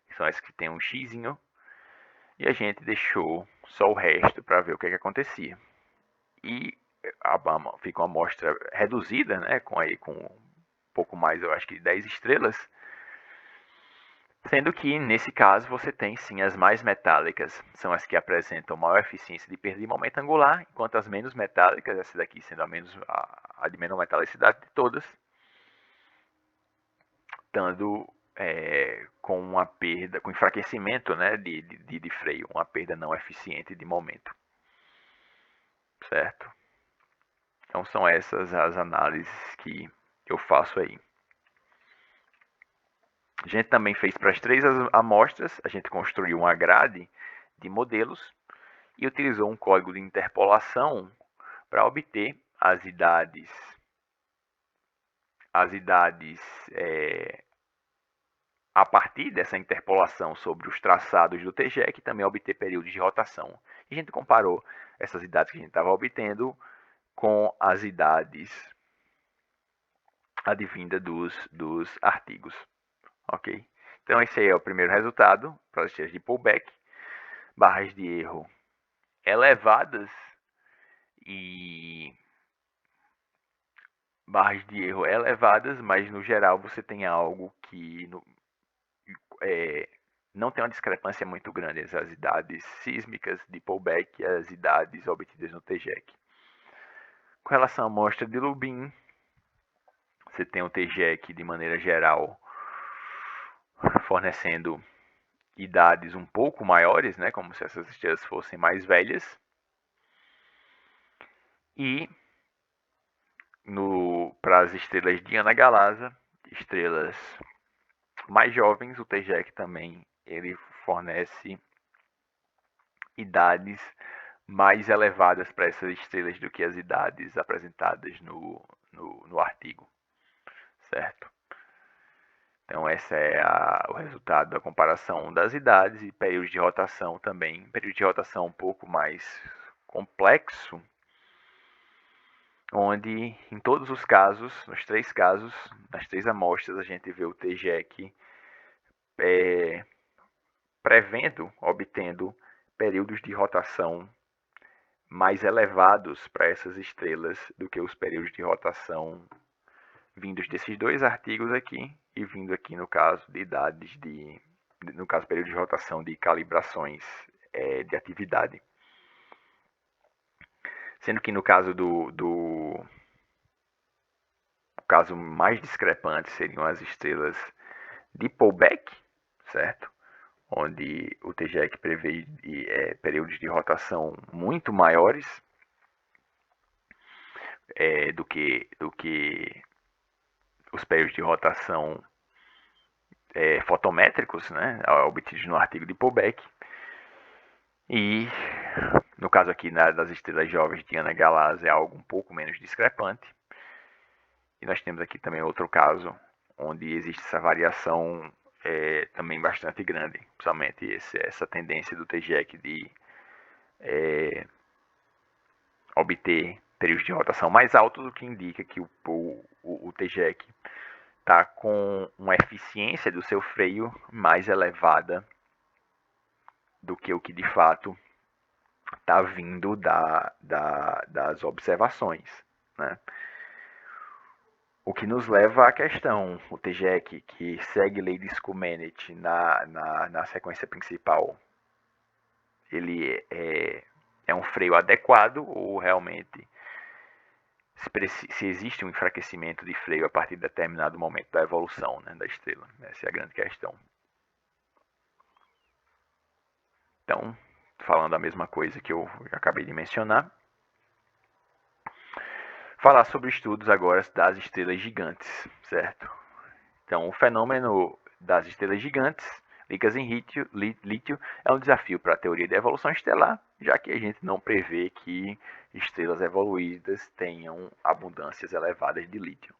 que são as que tem um xizinho, e a gente deixou só o resto para ver o que acontecia. E fica uma amostra reduzida, né, com um pouco mais, eu acho que 10 estrelas, sendo que, nesse caso, você tem sim as mais metálicas, são as que apresentam maior eficiência de perda de momento angular, enquanto as menos metálicas, essa daqui sendo a de menor metalicidade de todas, estando com uma perda, com enfraquecimento, né, de freio, uma perda não eficiente de momento. Certo? Então são essas as análises que eu faço aí. A gente também fez para as 3 amostras, a gente construiu uma grade de modelos e utilizou um código de interpolação para obter as idades a partir dessa interpolação sobre os traçados do TGEC, também obter períodos de rotação. E a gente comparou essas idades que a gente estava obtendo com as idades advinda dos artigos. Ok? Então esse aí é o primeiro resultado para as estrelas de pullback. Barras de erro elevadas mas no geral você tem algo que não tem uma discrepância muito grande entre as idades sísmicas de pullback e as idades obtidas no TGEC. Com relação à amostra de Lubin, você tem o TGEC de maneira geral fornecendo idades um pouco maiores, né, como se essas estrelas fossem mais velhas. E para as estrelas de Ana-Galasa, estrelas mais jovens, o TGEC também ele fornece idades mais elevadas para essas estrelas do que as idades apresentadas no artigo, certo? Então, esse é o resultado da comparação das idades e períodos de rotação também. Período de rotação um pouco mais complexo, onde em todos os casos, nos 3 casos, nas 3 amostras, a gente vê o TGEC obtendo períodos de rotação mais elevados para essas estrelas do que os períodos de rotação vindos desses 2 artigos aqui e vindo aqui no caso de idades no caso período de rotação de calibrações de atividade. Sendo que no caso caso mais discrepante seriam as estrelas de Pullback, certo? Onde o TGEC prevê períodos de rotação muito maiores do que os períodos de rotação fotométricos, né, obtidos no artigo de Pullback. E no caso aqui das estrelas jovens de Ana Galaz é algo um pouco menos discrepante. E nós temos aqui também outro caso onde existe essa variação também bastante grande, principalmente essa tendência do TGEC de obter períodos de rotação mais altos, o que indica que o TGEC está com uma eficiência do seu freio mais elevada do que o que de fato está vindo das observações, né? O que nos leva à questão, o TGEC, que segue lei de Skumenit na sequência principal, ele é um freio adequado ou realmente se existe um enfraquecimento de freio a partir de determinado momento da evolução, né, da estrela? Essa é a grande questão. Então, falando a mesma coisa que eu acabei de mencionar, falar sobre estudos agora das estrelas gigantes, certo? Então, o fenômeno das estrelas gigantes, ricas em lítio, é um desafio para a teoria da evolução estelar, já que a gente não prevê que estrelas evoluídas tenham abundâncias elevadas de lítio.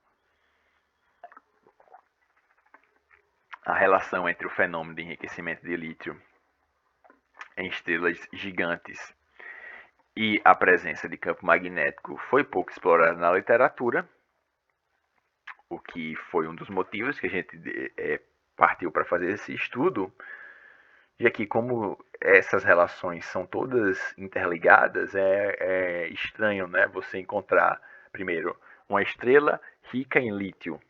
A relação entre o fenômeno de enriquecimento de lítio em estrelas gigantes e a presença de campo magnético foi pouco explorada na literatura, o que foi um dos motivos que a gente partiu para fazer esse estudo, já que como essas relações são todas interligadas, é estranho, né, você encontrar, primeiro, uma estrela rica em lítio,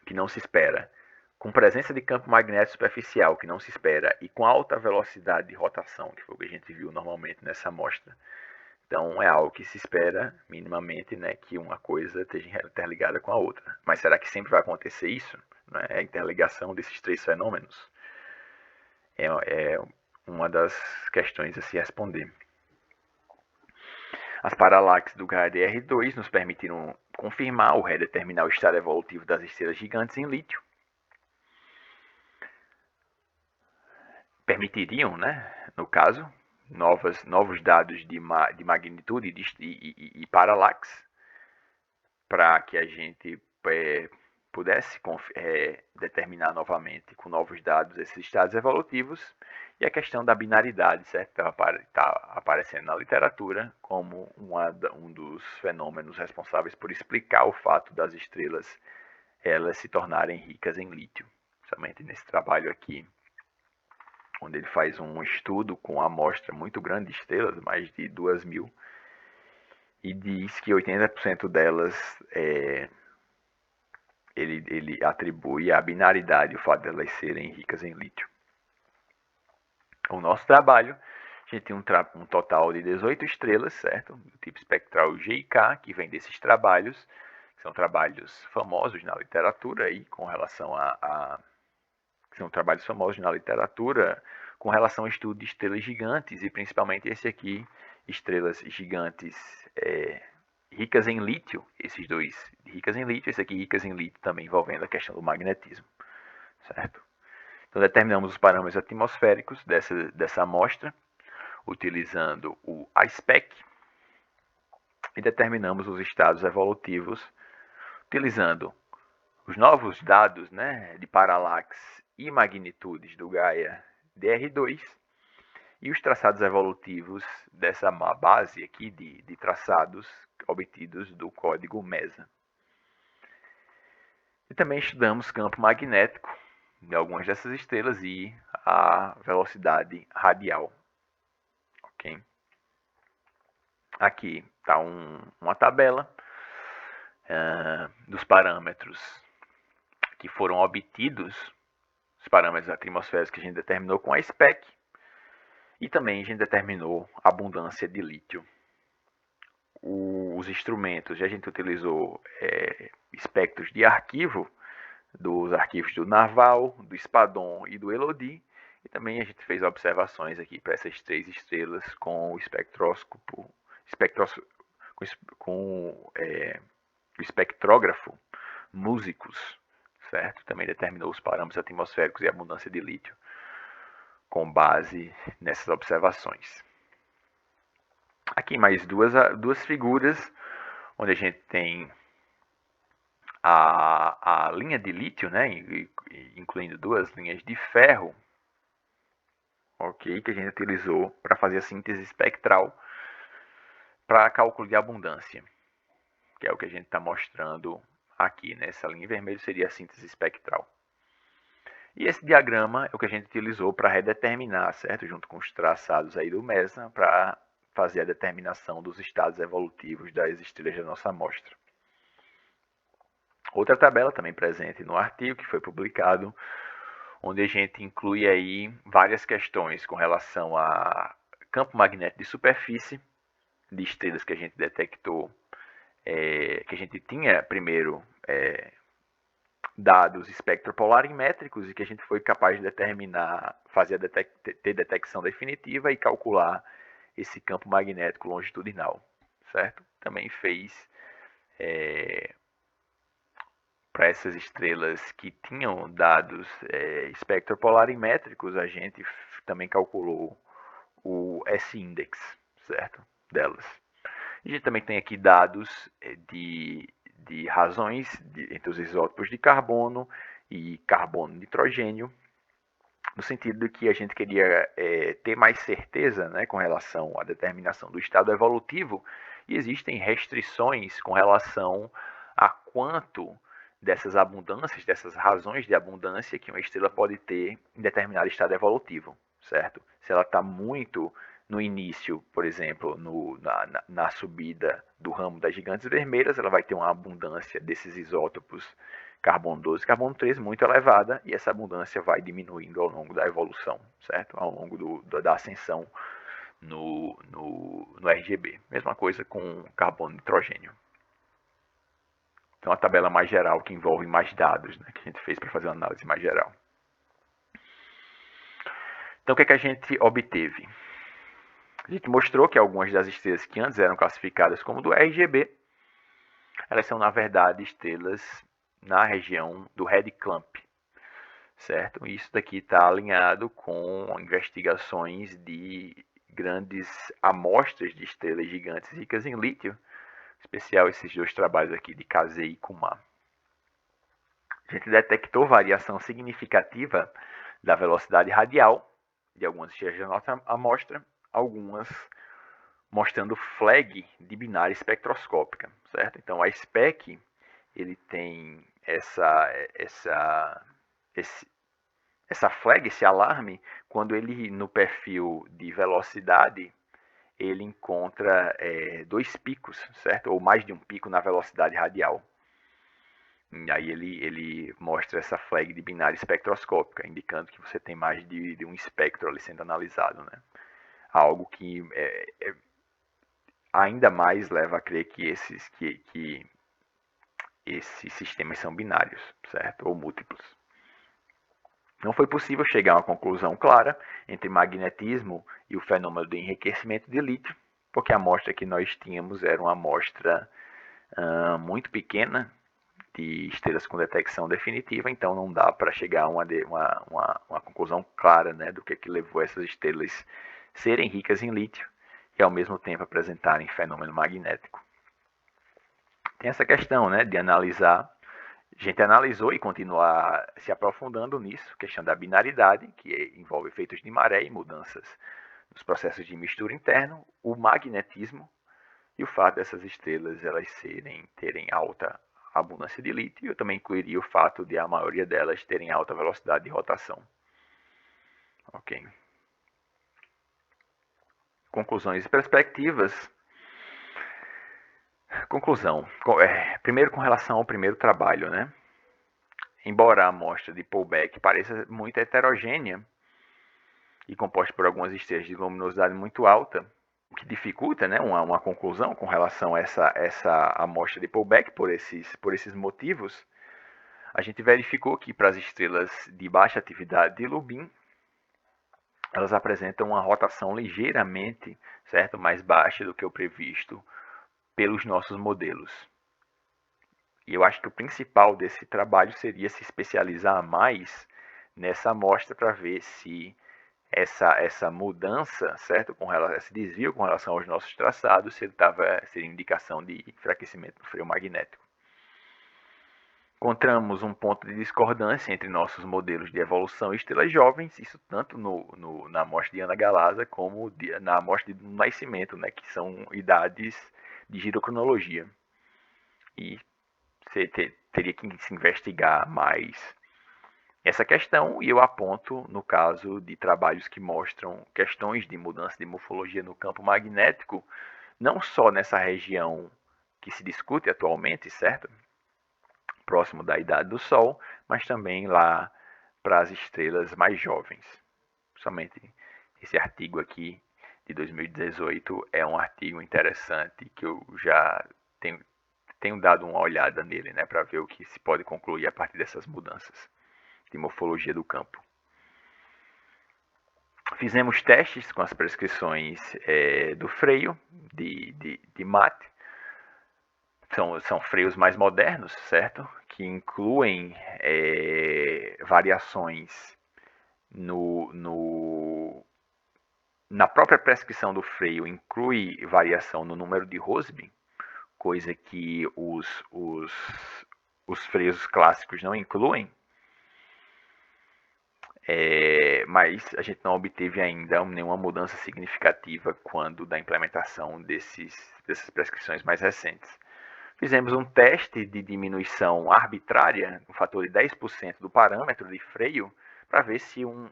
que não se espera, com presença de campo magnético superficial, que não se espera, e com alta velocidade de rotação, que foi o que a gente viu normalmente nessa amostra. Então, é algo que se espera, minimamente, né, que uma coisa esteja interligada com a outra. Mas será que sempre vai acontecer isso? Né? A interligação desses três fenômenos é uma das questões a se responder. As paralaxes do Gaia DR2 nos permitiram confirmar ou redeterminar o estado evolutivo das estrelas gigantes em lítio. Permitiriam, né, no caso, novos dados de magnitude e paralaxe para que a gente pudesse determinar novamente com novos dados esses estados evolutivos, e a questão da binaridade, certo? Está aparecendo na literatura como um dos fenômenos responsáveis por explicar o fato das estrelas elas se tornarem ricas em lítio. Somente nesse trabalho aqui, onde ele faz um estudo com uma amostra muito grande de estrelas, mais de 2.000, e diz que 80% delas ele atribui à binaridade o fato de elas serem ricas em lítio. O nosso trabalho, a gente tem um total de 18 estrelas, certo? Do tipo espectral GK, que vem desses trabalhos, que são trabalhos famosos na literatura aí, com relação são trabalhos famosos na literatura com relação ao estudo de estrelas gigantes, e principalmente esse aqui, estrelas gigantes ricas em lítio, esses dois ricas em lítio, esse aqui ricas em lítio também envolvendo a questão do magnetismo, certo? Então determinamos os parâmetros atmosféricos dessa amostra, utilizando o ISPEC, e determinamos os estados evolutivos, utilizando os novos dados, né, de paralaxe e magnitudes do Gaia DR2 e os traçados evolutivos dessa base aqui de traçados obtidos do código MESA. E também estudamos campo magnético de algumas dessas estrelas e a velocidade radial. Okay? Aqui está uma tabela dos parâmetros que foram obtidos, os parâmetros atmosféricos que a gente determinou com a SPEC, e também a gente determinou a abundância de lítio. os instrumentos, a gente utilizou espectros de arquivo, dos arquivos do Narval, do Spadon e do Elodie, e também a gente fez observações aqui para essas 3 estrelas com o espectróscopo, com o espectrógrafo Musicus, certo? Também determinou os parâmetros atmosféricos e a abundância de lítio com base nessas observações. Aqui mais duas figuras, onde a gente tem a linha de lítio, né, incluindo 2 linhas de ferro, ok, que a gente utilizou para fazer a síntese espectral para cálculo de abundância, que é o que a gente está mostrando aqui, né? Essa linha em vermelho seria a síntese espectral. E esse diagrama é o que a gente utilizou para redeterminar, certo? Junto com os traçados aí do MESA, para fazer a determinação dos estados evolutivos das estrelas da nossa amostra. Outra tabela também presente no artigo que foi publicado, onde a gente inclui aí várias questões com relação a campo magnético de superfície, de estrelas que a gente detectou, que a gente tinha primeiro dados espectropolarimétricos e que a gente foi capaz de determinar, ter detecção definitiva e calcular esse campo magnético longitudinal, certo? Também fez para essas estrelas que tinham dados espectropolarimétricos, a gente também calculou o S-index, certo? Delas. A gente também tem aqui dados de razões entre os isótopos de carbono e carbono nitrogênio, no sentido de que a gente queria ter mais certeza, né, com relação à determinação do estado evolutivo, e existem restrições com relação a quanto dessas abundâncias, dessas razões de abundância que uma estrela pode ter em determinado estado evolutivo, certo? Se ela está muito no início, por exemplo, na subida do ramo das gigantes vermelhas, ela vai ter uma abundância desses isótopos carbono 12 e carbono 13 muito elevada, e essa abundância vai diminuindo ao longo da evolução, certo? Ao longo da ascensão no RGB. Mesma coisa com carbono e nitrogênio. Então, a tabela mais geral que envolve mais dados, né, que a gente fez para fazer uma análise mais geral. Então, o que é que a gente obteve? A gente mostrou que algumas das estrelas que antes eram classificadas como do RGB, elas são, na verdade, estrelas na região do Red Clump, certo? Isso daqui está alinhado com investigações de grandes amostras de estrelas gigantes ricas em lítio, em especial esses 2 trabalhos aqui de Kazei e Kumar. A gente detectou variação significativa da velocidade radial de algumas estrelas da nossa amostra, algumas mostrando flag de binária espectroscópica, certo? Então, a SPEC, ele tem essa flag, esse alarme, quando ele, no perfil de velocidade, ele encontra 2 picos, certo? Ou mais de um pico na velocidade radial. E aí ele mostra essa flag de binária espectroscópica, indicando que você tem mais de um espectro ali sendo analisado, né? Algo que ainda mais leva a crer que esses sistemas são binários, certo? Ou múltiplos. Não foi possível chegar a uma conclusão clara entre magnetismo e o fenômeno do enriquecimento de lítio, porque a amostra que nós tínhamos era uma amostra muito pequena de estrelas com detecção definitiva, então não dá para chegar a uma conclusão clara, né, do que levou essas estrelas serem ricas em lítio e ao mesmo tempo apresentarem fenômeno magnético. Tem essa questão, né, de analisar. A gente analisou e continua se aprofundando nisso, questão da binaridade, que envolve efeitos de maré e mudanças nos processos de mistura interno, o magnetismo e o fato dessas estrelas elas terem alta abundância de lítio, e eu também incluiria o fato de a maioria delas terem alta velocidade de rotação. Ok. Conclusões e perspectivas. Conclusão. Primeiro com relação ao primeiro trabalho, né? Embora a amostra de Pullback pareça muito heterogênea e composta por algumas estrelas de luminosidade muito alta, o que dificulta, né, uma conclusão com relação a essa amostra de pullback por esses motivos. A gente verificou que para as estrelas de baixa atividade de Lubin, elas apresentam uma rotação ligeiramente, certo, mais baixa do que o previsto pelos nossos modelos. E eu acho que o principal desse trabalho seria se especializar mais nessa amostra para ver se essa mudança, certo, com relação, esse desvio com relação aos nossos traçados, se ele seria indicação de enfraquecimento do freio magnético. Encontramos um ponto de discordância entre nossos modelos de evolução e estrelas jovens, isso tanto na amostra de Ana Galasa como na amostra de nascimento, né, que são idades de girocronologia. E você teria que se investigar mais essa questão, e eu aponto no caso de trabalhos que mostram questões de mudança de morfologia no campo magnético, não só nessa região que se discute atualmente, certo? Próximo da idade do Sol, mas também lá para as estrelas mais jovens. Somente esse artigo aqui de 2018 é um artigo interessante que eu já tenho dado uma olhada nele, né, para ver o que se pode concluir a partir dessas mudanças de morfologia do campo. Fizemos testes com as prescrições do freio de MAT. São freios mais modernos, certo? Que incluem variações na própria prescrição do freio, inclui variação no número de Rossby, coisa que os freios clássicos não incluem. Mas a gente não obteve ainda nenhuma mudança significativa quando da implementação dessas prescrições mais recentes. Fizemos um teste de diminuição arbitrária, um fator de 10% do parâmetro de freio, para ver se um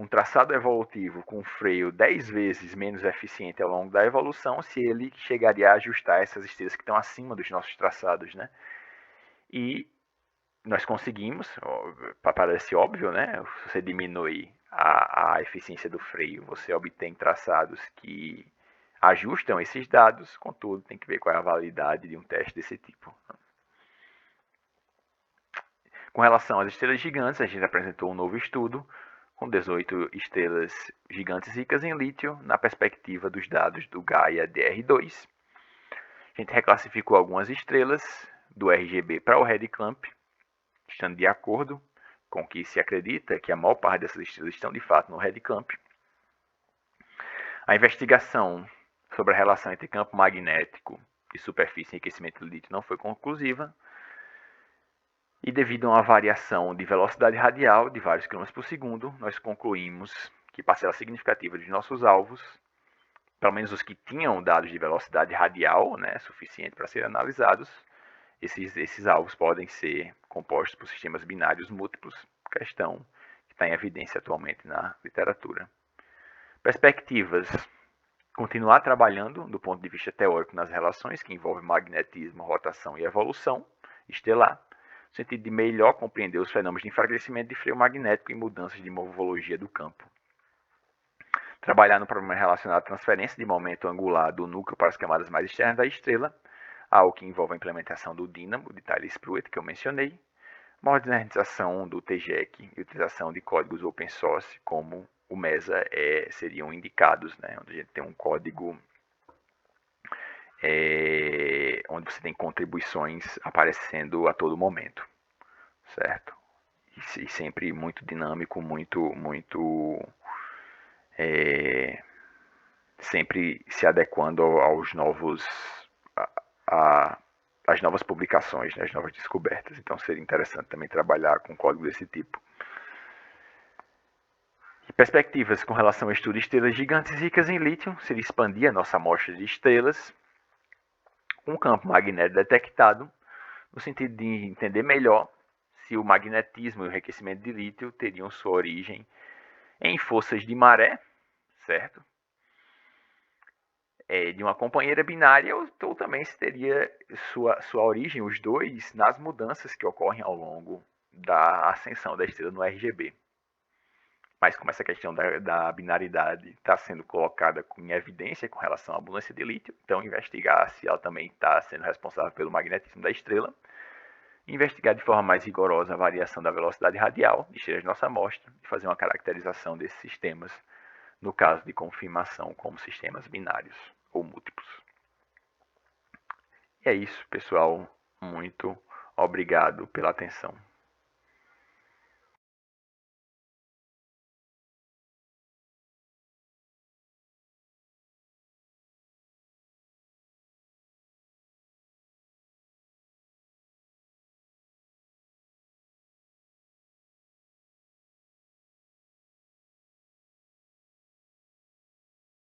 traçado evolutivo com freio 10 vezes menos eficiente ao longo da evolução, se ele chegaria a ajustar essas estrelas que estão acima dos nossos traçados, né? E nós conseguimos, parece óbvio, né? Se você diminui a eficiência do freio, você obtém traçados que ajustam esses dados, contudo, tem que ver qual é a validade de um teste desse tipo. Com relação às estrelas gigantes, a gente apresentou um novo estudo com 18 estrelas gigantes ricas em lítio, na perspectiva dos dados do Gaia DR2. A gente reclassificou algumas estrelas do RGB para o Red Clamp, estando de acordo com o que se acredita que a maior parte dessas estrelas estão de fato no Red Clamp. A investigação sobre a relação entre campo magnético e superfície e enriquecimento de lítio não foi conclusiva, e devido a uma variação de velocidade radial de vários quilômetros por segundo, nós concluímos que parcela significativa de nossos alvos, pelo menos os que tinham dados de velocidade radial, né, suficiente para serem analisados, esses alvos podem ser compostos por sistemas binários múltiplos, questão que está em evidência atualmente na literatura. Perspectivas: continuar trabalhando do ponto de vista teórico nas relações que envolvem magnetismo, rotação e evolução estelar, no sentido de melhor compreender os fenômenos de enfraquecimento de freio magnético e mudanças de morfologia do campo. Trabalhar no problema relacionado à transferência de momento angular do núcleo para as camadas mais externas da estrela, algo que envolve a implementação do dínamo de Tyler Pruitt, que eu mencionei, modernização do TGEC e utilização de códigos open source, como o MESA seriam indicados, né, onde a gente tem um código onde você tem contribuições aparecendo a todo momento, certo? E sempre muito dinâmico, sempre se adequando aos novos as novas publicações, né, as novas descobertas. Então seria interessante também trabalhar com código desse tipo. Perspectivas com relação ao estudo de estrelas gigantes ricas em lítio seria expandir a nossa amostra de estrelas com o campo magnético detectado, no sentido de entender melhor se o magnetismo e o enriquecimento de lítio teriam sua origem em forças de maré, certo? De uma companheira binária, ou também se teria sua origem, os dois, nas mudanças que ocorrem ao longo da ascensão da estrela no RGB. Mas como essa questão da binaridade está sendo colocada em evidência com relação à abundância de lítio, então investigar se ela também está sendo responsável pelo magnetismo da estrela, investigar de forma mais rigorosa a variação da velocidade radial de estrelas de nossa amostra e fazer uma caracterização desses sistemas, no caso de confirmação como sistemas binários ou múltiplos. E é isso, pessoal. Muito obrigado pela atenção.